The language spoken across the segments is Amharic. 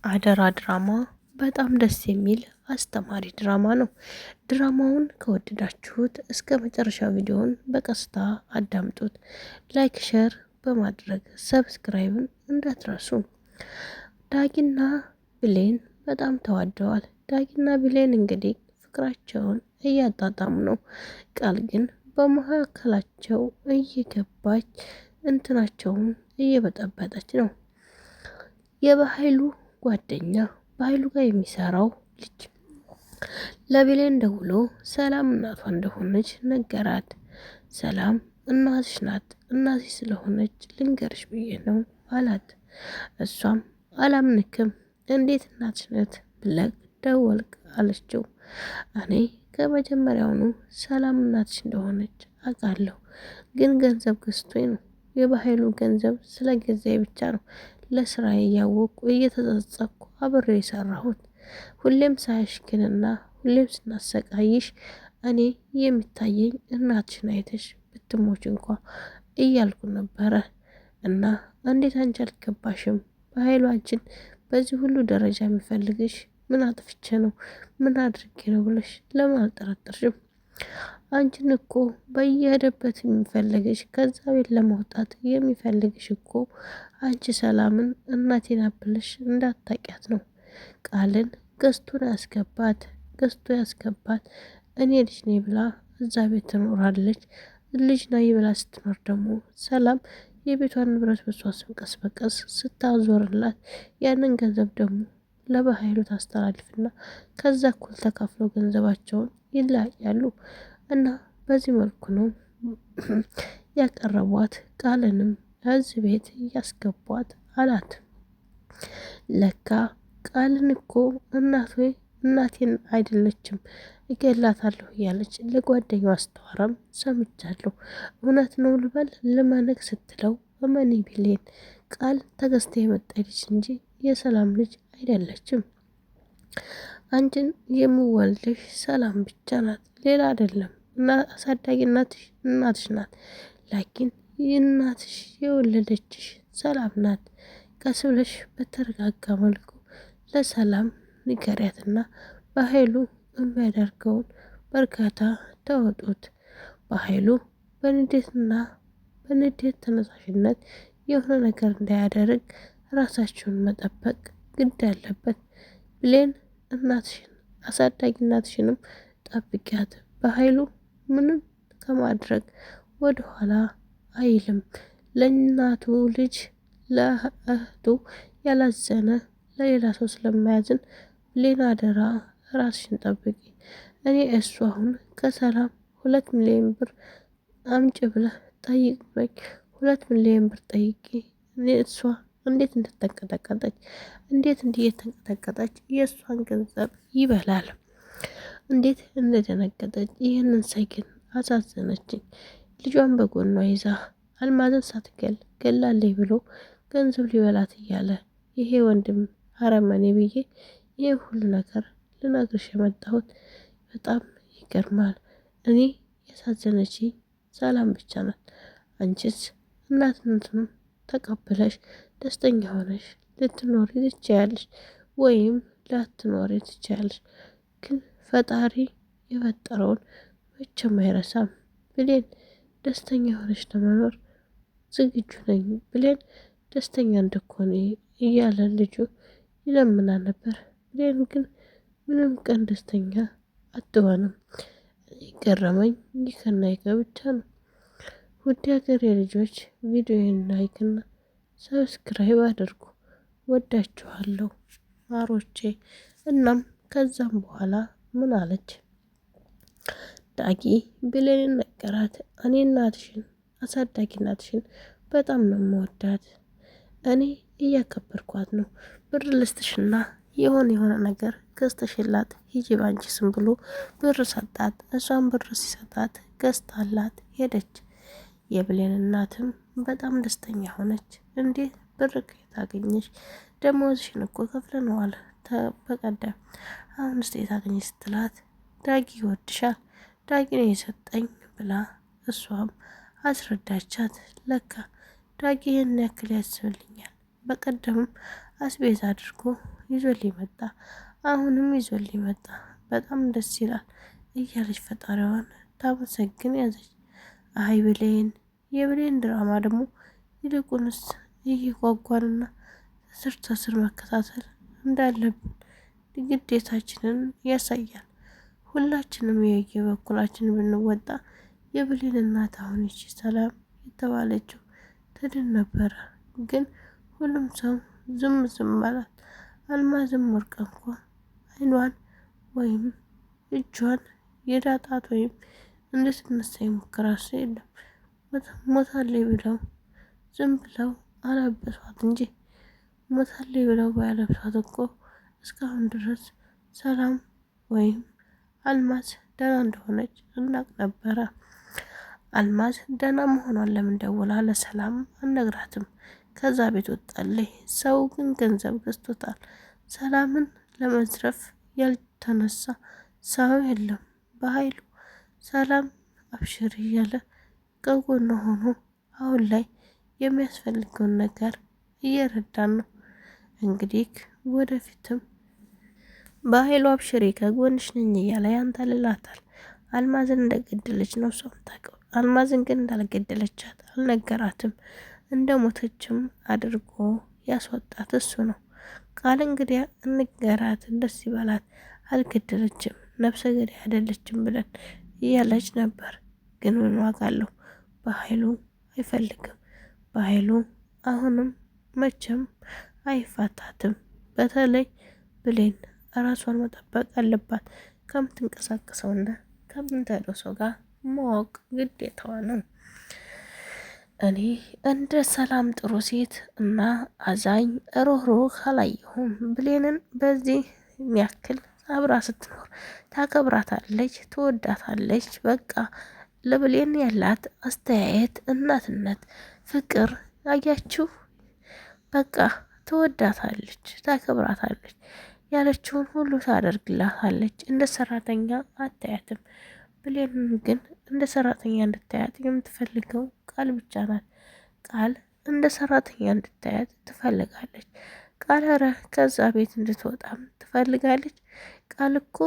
አደራ ድራማ በጣም ደስ የሚል አስተማሪ ድራማ ነው። ድራማውን ከወደዳችሁት እስከ መጨረሻው ቪዲዮውን በቀስታ አዳምጡት። ላይክ፣ ሸር በማድረግ ሰብስክራይብን እንዳትረሱ። ዳጊና ብሌን በጣም ተዋደዋል። ዳጊና ብሌን እንግዲህ ፍቅራቸውን እያጣጣሙ ነው። ቃል ግን በመካከላቸው እየገባች እንትናቸውን እየበጠበጠች ነው። የበኃይሉ ጓደኛ በኃይሉ ጋር የሚሰራው ልጅ ለብሌን ደውሎ ሰላም እናቷ እንደሆነች ነገራት። ሰላም እናትሽ ናት፣ እናትሽ ስለሆነች ልንገርሽ ብዬ ነው አላት። እሷም አላምንክም፣ እንዴት እናትሽ ናት ብለህ ደወልክ አለችው። እኔ ከመጀመሪያውኑ ሰላም እናትሽ እንደሆነች አውቃለሁ፣ ግን ገንዘብ ገዝቶኝ ነው። የበኃይሉ ገንዘብ ስለ ገዛኝ ብቻ ነው ለስራዬ እያወቅኩ እየተጸጸኩ አብሬ የሰራሁት። ሁሌም ሳያሽክንና ሁሌም ስናሰቃይሽ እኔ የሚታየኝ እናትሽን አይተሽ ብትሞች እንኳ እያልኩ ነበረ። እና እንዴት አንቺ አልገባሽም? በኃይሉ አንቺን በዚህ ሁሉ ደረጃ የሚፈልግሽ ምን አጥፍቼ ነው? ምን አድርጌ ነው ብለሽ ለምን አልጠረጠርሽም? አንቺን እኮ በየሄደበት የሚፈልግሽ ከዛ ቤት ለመውጣት የሚፈልግሽ እኮ አንቺ ሰላምን እናቴን አብለሽ እንዳታቂያት ነው። ቃልን ገዝቶ ያስገባት እኔ ልጅ ነኝ ብላ እዛ ቤት ትኖራለች። ልጅ ነኝ ብላ ስትኖር ደግሞ ሰላም የቤቷን ንብረት በሷ ስም ቀስ በቀስ ስታዞርላት ያንን ገንዘብ ደግሞ ለበኃይሉ ታስተላልፍና ከዛ እኩል ተካፍለው ገንዘባቸውን ይለያያሉ። እና በዚህ መልኩ ነው ያቀረቧት። ቃልንም እዚህ ቤት እያስገቧት አላት። ለካ ቃልን እኮ እናቴን አይደለችም እገላታለሁ እያለች ለጓደኛዋ አስተዋራም ሰምቻለሁ። እውነት ነው ልበል ልመንክ ስትለው እመኒ ብሌን፣ ቃል ተገዝታ የመጣች ልጅ እንጂ የሰላም ልጅ አይደለችም። አንቺን የምወልድሽ ሰላም ብቻ ናት፣ ሌላ አይደለም። እና አሳዳጊ እናትሽ ናት። ላኪን እናትሽ የወለደችሽ ሰላም ናት። ቀስ ብለሽ በተረጋጋ መልኩ ለሰላም ንገሪያትና በኃይሉ የሚያደርገውን በእርጋታ ተወጡት። በኃይሉ በንዴት ተነሳሽነት የሆነ ነገር እንዳያደርግ ራሳችሁን መጠበቅ ግድ ያለበት። ብሌን እናትሽን አሳዳጊ እናትሽንም ጠብቂያት። በኃይሉ ምንም ከማድረግ ወደ ኋላ አይልም። ለእናቱ ልጅ ለእህቱ ያላዘነ ለሌላ ሰው ስለማያዝን ብሌን አደራ ራስሽን ጠብቂ። እኔ እሱ አሁን ከሰላም 2 ሚሊዮን ብር አምጪ ብለህ ጠይቅ ብለኝ 2 ሚሊዮን ብር ጠይቄ እኔ እሷ እንዴት እንደተንቀጠቀጠች እንዴት እየተንቀጠቀጠች የእሷን ገንዘብ ይበላል። እንዴት እንደደነገጠች ይህንን ሳይ ግን አሳዘነችኝ። ልጇን በጎኗ ይዛ አልማዝን ሳትገል ገላለች ብሎ ገንዘብ ሊበላት እያለ ይሄ ወንድም አረመኔ ብዬ ይህ ሁሉ ነገር ልነግርሽ የመጣሁት በጣም ይገርማል። እኔ ያሳዘነችኝ ሰላም ብቻ ናት። አንቺስ እናትነቱን ተቀብለሽ ደስተኛ ሆነሽ ልትኖሪ ትችያለሽ፣ ወይም ላትኖሪ ትችያለሽ። ግን ፈጣሪ የፈጠረውን መቼም አይረሳም። ብሌን ደስተኛ ሆነሽ ለመኖር ዝግጁ ነኝ። ብሌን ደስተኛ እንደኮነ እያለ ልጁ ይለምና ነበር። ብሌን ግን ምንም ቀን ደስተኛ አትሆንም። ገረመኝ ይከናይ ብቻ ነው። ውድ ሀገሬ ልጆች ቪዲዮን ላይክና ሰብስክራይብ አድርጉ። ወዳችኋለሁ ማሮቼ። እናም ከዛም በኋላ ምን አለች ዳጊ ብሌንን ነገራት። እኔ እናትሽን አሳዳጊ እናትሽን በጣም ነው የምወዳት። እኔ እያከበርኳት ነው። ብር ልስጥሽና የሆነ ነገር ገዝተሽላት ሂጂ ባንቺ ስም ብሎ ብር ሰጣት። እሷን ብር ሲሰጣት ገዝታላት ሄደች። የብሌን እናትም በጣም ደስተኛ ሆነች። እንዴ ብር ከየት አገኘሽ? ደሞዝሽን እኮ ከፍለነዋል በቀደም፣ አሁን ስጤት አገኘሽ ስትላት ዳጊ ይወድሻል፣ ዳጊ ነው የሰጠኝ ብላ እሷም አስረዳቻት። ለካ ዳጊ ይህን ያክል ያስብልኛል፣ በቀደምም አስቤዛ አድርጎ ይዞልኝ መጣ። አሁንም ይዞልኝ መጣ። በጣም ደስ ይላል እያለች ፈጣሪዋን ታመሰግን ያዘች። አይ ብሌን፣ የብሌን ድራማ ደግሞ ይልቁንስ እየጓጓንና ተስር ተስር መከታተል እንዳለብን ግዴታችንን ያሳያል። ሁላችንም የየበኩላችንን ብንወጣ የብሌን እናት አሁን ይቺ ሰላም የተባለችው ትድን ነበረ። ግን ሁሉም ሰው ዝም ዝም አላት። አልማዝም ወርቅ እንኳ አይኗን ወይም እጇን የዳጣት ወይም እንድትነሳ የሞከረ ሰው የለም። ሞታለች ብለው ዝም ብለው አለበሷት እንጂ ሞታለች ብለው ባያለብሷት እኮ እስካሁን ድረስ ሰላም ወይም አልማዝ ደህና እንደሆነች እናቅ ነበረ። አልማዝ ደህና መሆኗን ለምን ደውላ ለሰላም አልነግራትም? ከዛ ቤት ወጣለች። ሰው ግን ገንዘብ ገዝቶታል። ሰላምን ለመዝረፍ ያልተነሳ ሰው የለም። በኃይሉ ሰላም አብሽር እያለ ከጎኗ ሆኖ አሁን ላይ የሚያስፈልገውን ነገር እየረዳን ነው። እንግዲህ ወደፊትም በኃይሉ አብሽሬ ከጎንሽ ነኝ እያለ ያንታልላታል። አልማዝን እንደገደለች ነው እሷ የምታውቀው። አልማዝን ግን እንዳልገደለቻት አልነገራትም። እንደ ሞተችም አድርጎ ያስወጣት እሱ ነው። ቃል እንግዲያ እንገራት፣ ደስ ይበላት። አልገደለችም፣ ነፍሰ ገዳይ አይደለችም ብለን እያለች ነበር። ግን ምን ዋጋ አለው? በኃይሉ አይፈልግም። በኃይሉ አሁንም መቼም አይፋታትም። በተለይ ብሌን ራሷን መጠበቅ አለባት። ከምትንቀሳቀሰውና ከምትሄደው ሰው ጋር ማወቅ ግዴታዋ ነው። እኔ እንደ ሰላም ጥሩ ሴት እና አዛኝ ሮህሮህ አላየሁም። ብሌንን በዚህ የሚያክል አብራ ስትኖር ታከብራታለች፣ ትወዳታለች። በቃ ለብሌን ያላት አስተያየት፣ እናትነት፣ ፍቅር አያችሁ። በቃ ትወዳታለች፣ ታከብራታለች፣ ያለችውን ሁሉ ታደርግላታለች። እንደ ሰራተኛ አታያትም። ብሌንን ግን እንደ ሰራተኛ እንድታያት የምትፈልገው ቃል ብቻ ናት። ቃል እንደ ሰራተኛ እንድታያት ትፈልጋለች። ቃል ኧረ ከዛ ቤት እንድትወጣም ትፈልጋለች። ቃል እኮ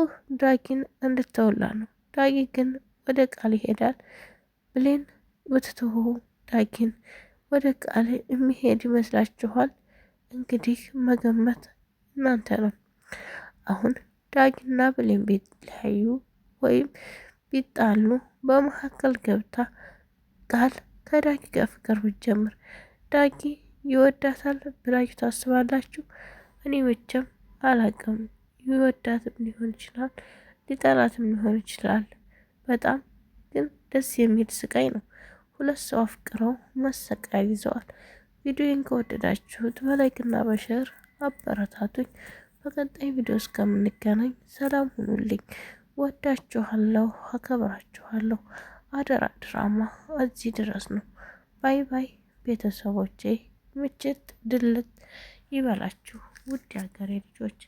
ዳጊን እንድትወላ ነው። ዳጊ ግን ወደ ቃል ይሄዳል። ብሌን ብትትሆ ዳጊን ወደ ቃል የሚሄድ ይመስላችኋል? እንግዲህ መገመት እናንተ ነው። አሁን ዳጊና ብሌን ቢለያዩ ወይም ቢጣሉ በመካከል ገብታ ቃል ከዳጊ ጋር ፍቅር ብትጀምር ዳጊ ይወዳታል ብላችሁ ታስባላችሁ? እኔ መቼም አላቅም። ይወዳትም ሊሆን ይችላል፣ ሊጠላትም ሊሆን ይችላል። በጣም ግን ደስ የሚል ስቃይ ነው። ሁለት ሰው አፍቅረው መሰቃይ ይዘዋል። ቪዲዮን ከወደዳችሁት በላይክና በሸር አበረታቱኝ። በቀጣይ ቪዲዮ እስከምንገናኝ ሰላም ሁኑልኝ። ወዳችኋለሁ፣ አከብራችኋለሁ። አደራ ድራማ እዚህ ድረስ ነው። ባይ ባይ ቤተሰቦቼ። ምችት ድልት ይበላችሁ ውድ ሀገሬ ልጆች።